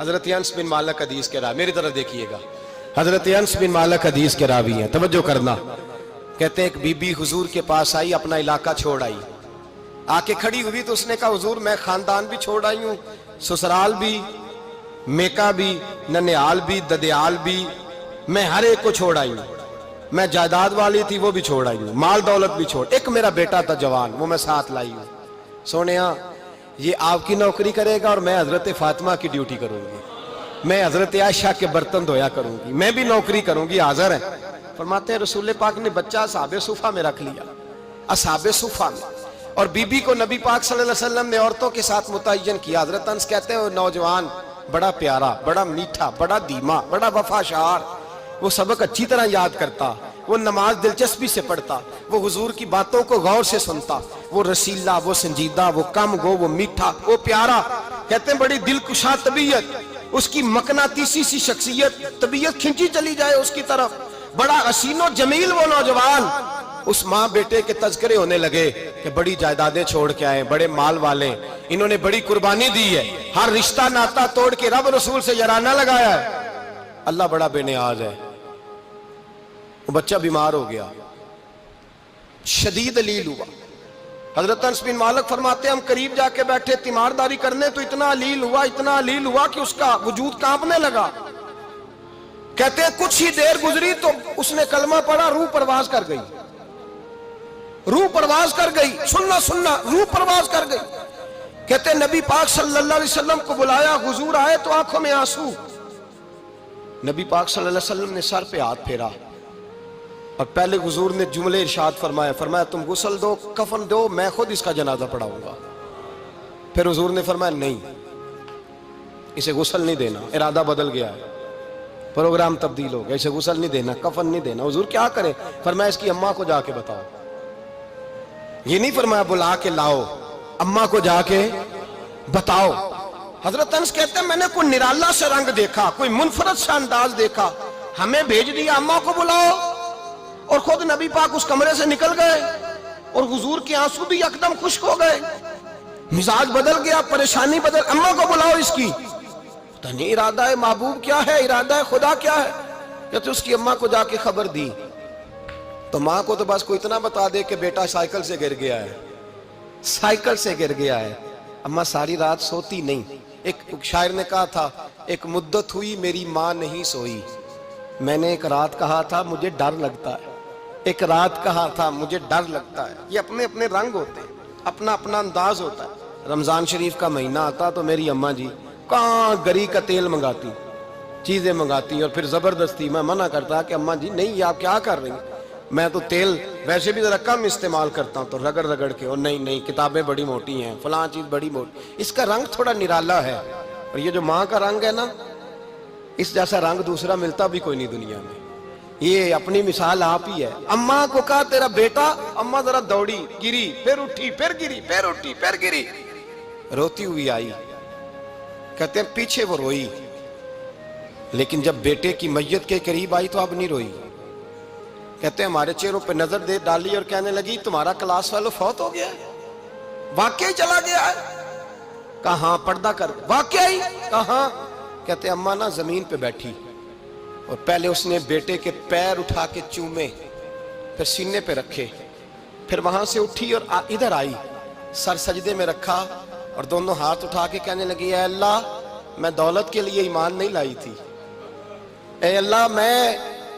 حضرت انس بن مالک حدیث کے راوی، میری طرف دیکھیے گا، حضرت انس بن مالک حدیث کے راوی ہیں، توجہ کرنا۔ کہتے ہیں ایک بی بی حضور کے پاس آئی، اپنا علاقہ چھوڑ آئی، آ کے کھڑی ہوئی تو اس نے کہا حضور میں خاندان بھی چھوڑ آئی ہوں، سسرال بھی، میکا بھی، ننیال بھی، ددیال بھی، میں ہر ایک کو چھوڑ آئی ہوں، میں جائیداد والی تھی وہ بھی چھوڑ آئی ہوں، مال دولت بھی چھوڑ، ایک میرا بیٹا تھا جوان وہ میں ساتھ لائی ہوں۔ سونیا یہ آپ کی نوکری کرے گا اور میں حضرت فاطمہ کی ڈیوٹی کروں گی، میں حضرت عائشہ کے برتن دھویا کروں گی، میں بھی نوکری کروں گی، حاضر ہے۔ فرماتے ہیں رسول پاک نے بچہ اصحاب صفہ میں رکھ لیا، اصحاب صفہ میں، اور بی بی کو نبی پاک صلی اللہ علیہ وسلم نے عورتوں کے ساتھ متعین کیا۔ حضرت انس کہتے ہیں وہ نوجوان بڑا پیارا، بڑا میٹھا، بڑا دھیما، بڑا وفاشار، وہ سبق اچھی طرح یاد کرتا، وہ نماز دلچسپی سے پڑھتا، وہ حضور کی باتوں کو غور سے سنتا، وہ رسیلا، وہ سنجیدہ، وہ کم گو، وہ میٹھا، وہ پیارا، کہتے ہیں بڑی دلکشا طبیعت، اس کی مقناطیسی سی شخصیت، طبیعت کھنچی چلی جائے اس کی طرف، بڑا حسین و جمیل وہ نوجوان۔ اس ماں بیٹے کے تذکرے ہونے لگے کہ بڑی جائیدادیں چھوڑ کے آئے، بڑے مال والے، انہوں نے بڑی قربانی دی ہے، ہر رشتہ ناتا توڑ کے رب رسول سے یارانہ لگایا ہے، اللہ بڑا بے نیاز ہے۔ وہ بچہ بیمار ہو گیا، شدید علیل ہوا۔ حضرت انس بن مالک فرماتے ہیں ہم قریب جا کے بیٹھے تیمارداری کرنے تو اتنا علیل ہوا کہ اس کا وجود کانپنے لگا۔ کہتے ہیں کچھ ہی دیر گزری تو اس نے کلمہ پڑھا، روح پرواز کر گئی، روح پرواز کر گئی، سننا روح پرواز کر گئی۔ کہتے ہیں نبی پاک صلی اللہ علیہ وسلم کو بلایا، حضور آئے تو آنکھوں میں آنسو، نبی پاک صلی اللہ علیہ وسلم نے سر پہ ہاتھ پھیرا اور پہلے حضور نے جملے ارشاد فرمایا تم غسل دو، کفن دو، میں خود اس کا جنازہ پڑھاؤں گا۔ پھر حضور نے فرمایا نہیں، اسے غسل نہیں دینا، ارادہ بدل گیا ہے، پروگرام تبدیل ہو گیا، اسے غسل نہیں دینا، کفن نہیں دینا۔ حضور کیا کرے؟ فرمایا اس کی اماں کو جا کے بتاؤ، یہ نہیں فرمایا بلا کے لاؤ، اماں کو جا کے بتاؤ۔ حضرت انس کہتے ہیں میں نے کوئی نرالا سے رنگ دیکھا، کوئی منفرد سا انداز دیکھا، ہمیں بھیج دیا اماں کو بلاؤ، اور خود نبی پاک اس کمرے سے نکل گئے اور حضور کے آنسو بھی یکدم خشک ہو گئے، مزاج بدل گیا، پریشانی بدل، اماں کو بلاؤ اس کی۔ پتہ نہیں ارادہ محبوب کیا ہے، ارادہ خدا کیا ہے، کہتے اس کی اماں کو جا کے خبر دی تو ماں کو تو بس کوئی اتنا بتا دے کہ بیٹا سائیکل سے گر گیا ہے، سائیکل سے گر گیا ہے۔ اماں ساری رات سوتی نہیں، ایک شاعر نے کہا تھا ایک مدت ہوئی میری ماں نہیں سوئی، میں نے ایک رات کہا تھا مجھے ڈر لگتا ہے، ایک رات کہا تھا مجھے ڈر لگتا ہے۔ یہ اپنے اپنے رنگ ہوتے ہیں، اپنا اپنا انداز ہوتا ہے۔ رمضان شریف کا مہینہ آتا تو میری اماں جی کہاں گری کا تیل منگاتی، چیزیں منگاتی، اور پھر زبردستی میں منع کرتا کہ اماں جی نہیں، یہ آپ کیا کر رہی ہیں، میں تو تیل ویسے بھی ذرا کم استعمال کرتا ہوں، تو رگڑ رگڑ کے، اور نہیں کتابیں بڑی موٹی ہیں، فلاں چیز بڑی موٹی، اس کا رنگ تھوڑا نرالا ہے، اور یہ جو ماں کا رنگ ہے نا، اس جیسا رنگ دوسرا ملتا بھی کوئی نہیں دنیا میں۔ یہ اپنی مثال آپ ہی ہے۔ اماں کو کہا تیرا بیٹا، اماں ذرا دوڑی، گری، پھر اٹھی، پھر گری، پھر اٹھی، پھر گری، روتی ہوئی آئی۔ کہتے ہیں پیچھے وہ روئی، لیکن جب بیٹے کی میت کے قریب آئی تو اب نہیں روئی۔ کہتے ہیں ہمارے چہروں پہ نظر دے ڈالی اور کہنے لگی تمہارا کلاس فیلو فوت ہو گیا ہے، واقعی چلا گیا ہے؟ کہاں پردہ کر، واقعی کہاں؟ کہتے ہیں اماں نا زمین پہ بیٹھی اور پہلے اس نے بیٹے کے پیر اٹھا کے چومے، پھر سینے پہ رکھے، پھر وہاں سے اٹھی اور ادھر آئی، سر سجدے میں رکھا اور دونوں ہاتھ اٹھا کے کہنے لگی اے اللہ میں دولت کے لیے ایمان نہیں لائی تھی، اے اللہ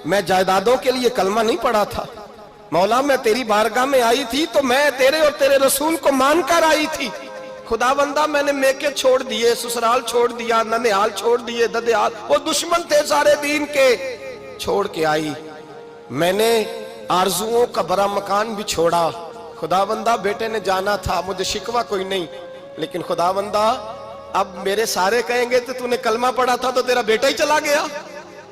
میں جائیدادوں کے لیے کلمہ نہیں پڑھا تھا، مولا میں تیری بارگاہ میں آئی تھی تو میں تیرے اور تیرے رسول کو مان کر آئی تھی، خدا بندہ میں نے میکے چھوڑ دیے، سسرال چھوڑ دیا، ننیال چھوڑ دیے، ددیال، وہ دشمن تھے سارے دین کے، چھوڑ کے آئی، میں نے آرزوؤں کا بڑا مکان بھی چھوڑا، خدا بندہ بیٹے نے جانا تھا، مجھے شکوہ کوئی نہیں، لیکن خدا بندہ اب میرے سارے کہیں گے تو نے کلمہ پڑھا تھا تو تیرا بیٹا ہی چلا گیا،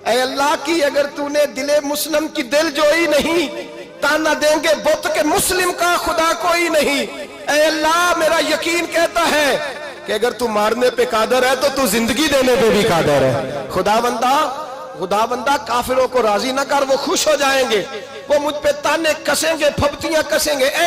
اے اللہ کی اگر تو نے دل مسلم کی دل جوئی نہیں، تانا دیں گے بت کے مسلم کا خدا کوئی نہیں، اے اللہ میرا یقین کہتا ہے کہ اگر تو مارنے پہ قادر ہے تو زندگی دینے پہ بھی قادر ہے، خدا بندہ کافروں کو راضی نہ کر، وہ خوش ہو جائیں گے، وہ مجھ پہ تانے کسیں گے، پھپتیاں کسیں گے، اے